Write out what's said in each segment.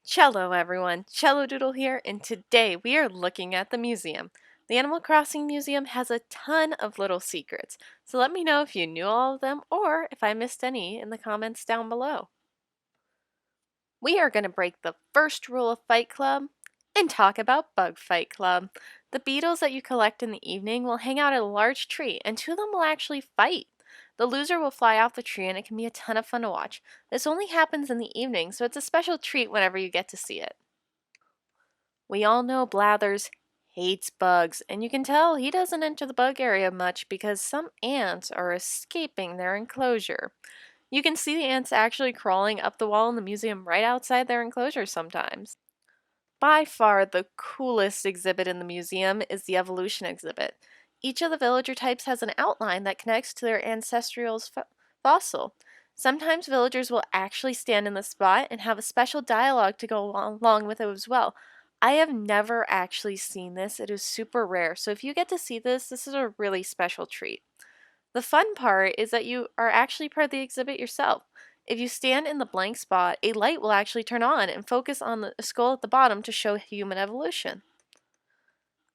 Cello, everyone. Cello Doodle here, and today we are looking at the museum. The Animal Crossing Museum has a ton of little secrets, so let me know if you knew all of them or if I missed any in the comments down below. We are going to break the first rule of Fight Club and talk about Bug Fight Club. The beetles that you collect in the evening will hang out at a large tree, and two of them will actually fight. The loser will fly off the tree, and it can be a ton of fun to watch. This only happens in the evening, so it's a special treat whenever you get to see it. We all know Blathers hates bugs, and you can tell he doesn't enter the bug area much because some ants are escaping their enclosure. You can see the ants actually crawling up the wall in the museum right outside their enclosure sometimes. By far the coolest exhibit in the museum is the evolution exhibit. Each of the villager types has an outline that connects to their ancestral fossil. Sometimes villagers will actually stand in the spot and have a special dialogue to go along with it as well. I have never actually seen this. It is super rare. So if you get to see this, this is a really special treat. The fun part is that you are actually part of the exhibit yourself. If you stand in the blank spot, a light will actually turn on and focus on the skull at the bottom to show human evolution.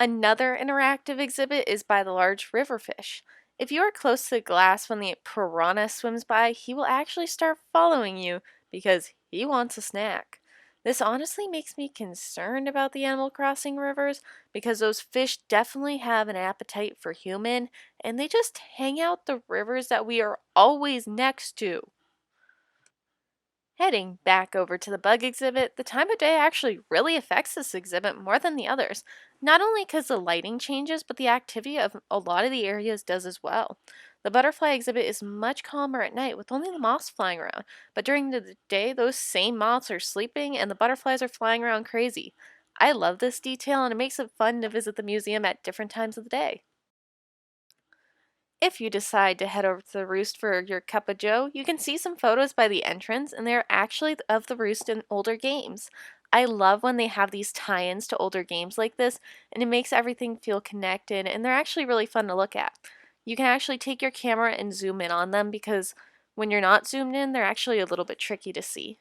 Another interactive exhibit is by the large river fish. If you are close to the glass when the piranha swims by, he will actually start following you because he wants a snack. This honestly makes me concerned about the Animal Crossing rivers because those fish definitely have an appetite for human and they just hang out the rivers that we are always next to. Heading back over to the bug exhibit, the time of day actually really affects this exhibit more than the others. Not only because the lighting changes, but the activity of a lot of the areas does as well. The butterfly exhibit is much calmer at night with only the moths flying around, but during the day, those same moths are sleeping and the butterflies are flying around crazy. I love this detail and it makes it fun to visit the museum at different times of the day. If you decide to head over to the Roost for your cup of joe, you can see some photos by the entrance, and they're actually of the Roost in older games. I love when they have these tie-ins to older games like this, and it makes everything feel connected, and they're actually really fun to look at. You can actually take your camera and zoom in on them because when you're not zoomed in, they're actually a little bit tricky to see.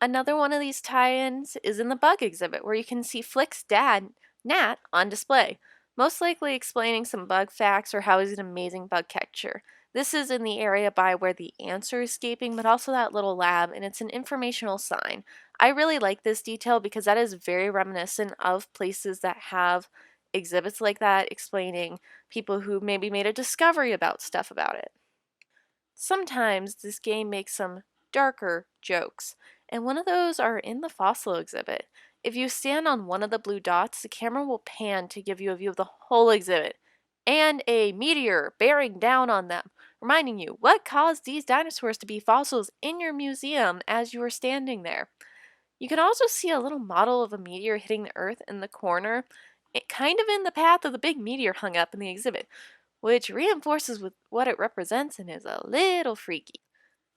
Another one of these tie-ins is in the bug exhibit where you can see Flick's dad, Nat, on display, most likely explaining some bug facts or how he's an amazing bug catcher. This is in the area by where the ants are escaping, but also that little lab, and it's an informational sign. I really like this detail because that is very reminiscent of places that have exhibits like that explaining people who maybe made a discovery about stuff about it. Sometimes this game makes some darker jokes, and one of those are in the fossil exhibit. If you stand on one of the blue dots, the camera will pan to give you a view of the whole exhibit, and a meteor bearing down on them, reminding you what caused these dinosaurs to be fossils in your museum as you are standing there. You can also see a little model of a meteor hitting the earth in the corner, kind of in the path of the big meteor hung up in the exhibit, which reinforces with what it represents and is a little freaky.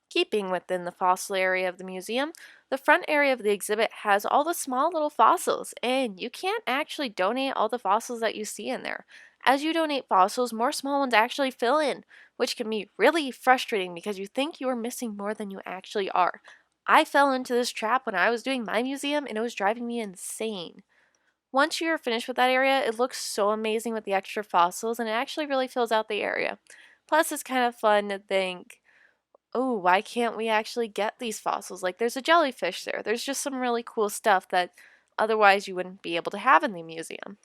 Keeping within the fossil area of the museum, the front area of the exhibit has all the small little fossils, and you can't actually donate all the fossils that you see in there. As you donate fossils, more small ones actually fill in, which can be really frustrating because you think you are missing more than you actually are. I fell into this trap when I was doing my museum, and it was driving me insane. Once you're finished with that area, it looks so amazing with the extra fossils and it actually really fills out the area. Plus, it's kind of fun to think, oh, why can't we actually get these fossils? Like, there's a jellyfish there. There's just some really cool stuff that otherwise you wouldn't be able to have in the museum.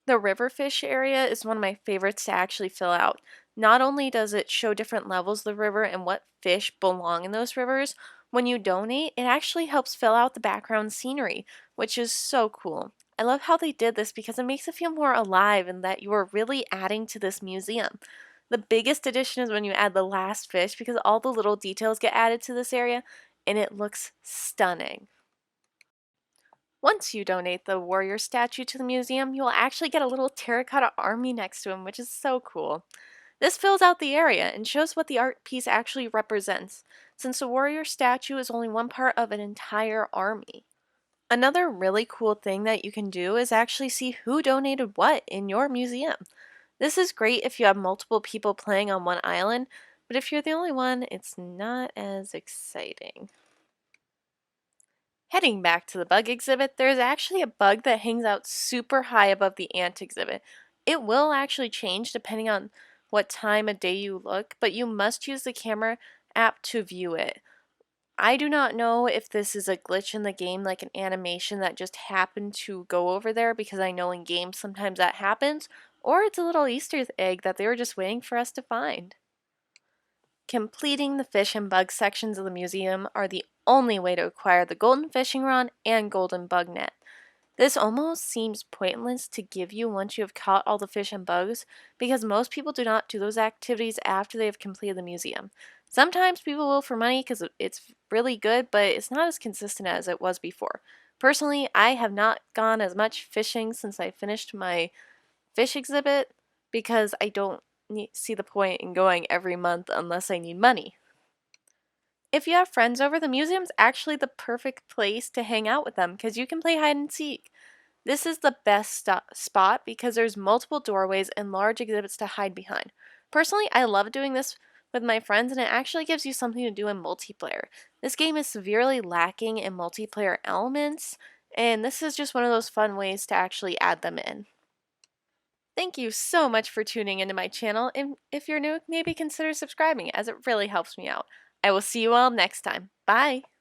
The riverfish area is one of my favorites to actually fill out. Not only does it show different levels of the river and what fish belong in those rivers, when you donate, it actually helps fill out the background scenery, which is so cool. I love how they did this because it makes it feel more alive and that you are really adding to this museum. The biggest addition is when you add the last fish because all the little details get added to this area and it looks stunning. Once you donate the warrior statue to the museum, you will actually get a little terracotta army next to him, which is so cool. This fills out the area and shows what the art piece actually represents, since the warrior statue is only one part of an entire army. Another really cool thing that you can do is actually see who donated what in your museum. This is great if you have multiple people playing on one island, but if you're the only one, it's not as exciting. Heading back to the bug exhibit, there is actually a bug that hangs out super high above the ant exhibit. It will actually change depending on what time of day you look, but you must use the camera app to view it. I do not know if this is a glitch in the game, like an animation that just happened to go over there, because I know in games sometimes that happens, or it's a little Easter egg that they were just waiting for us to find. Completing the fish and bug sections of the museum are the only way to acquire the golden fishing rod and golden bug net. This almost seems pointless to give you once you have caught all the fish and bugs, because most people do not do those activities after they have completed the museum. Sometimes people will for money because it's really good, but it's not as consistent as it was before. Personally, I have not gone as much fishing since I finished my fish exhibit because I don't see the point in going every month unless I need money. If you have friends over, the museum's actually the perfect place to hang out with them because you can play hide and seek. This is the best spot because there's multiple doorways and large exhibits to hide behind. Personally, I love doing this with my friends, and it actually gives you something to do in multiplayer. This game is severely lacking in multiplayer elements, and this is just one of those fun ways to actually add them in. Thank you so much for tuning into my channel, and if you're new, maybe consider subscribing as it really helps me out. I will see you all next time. Bye!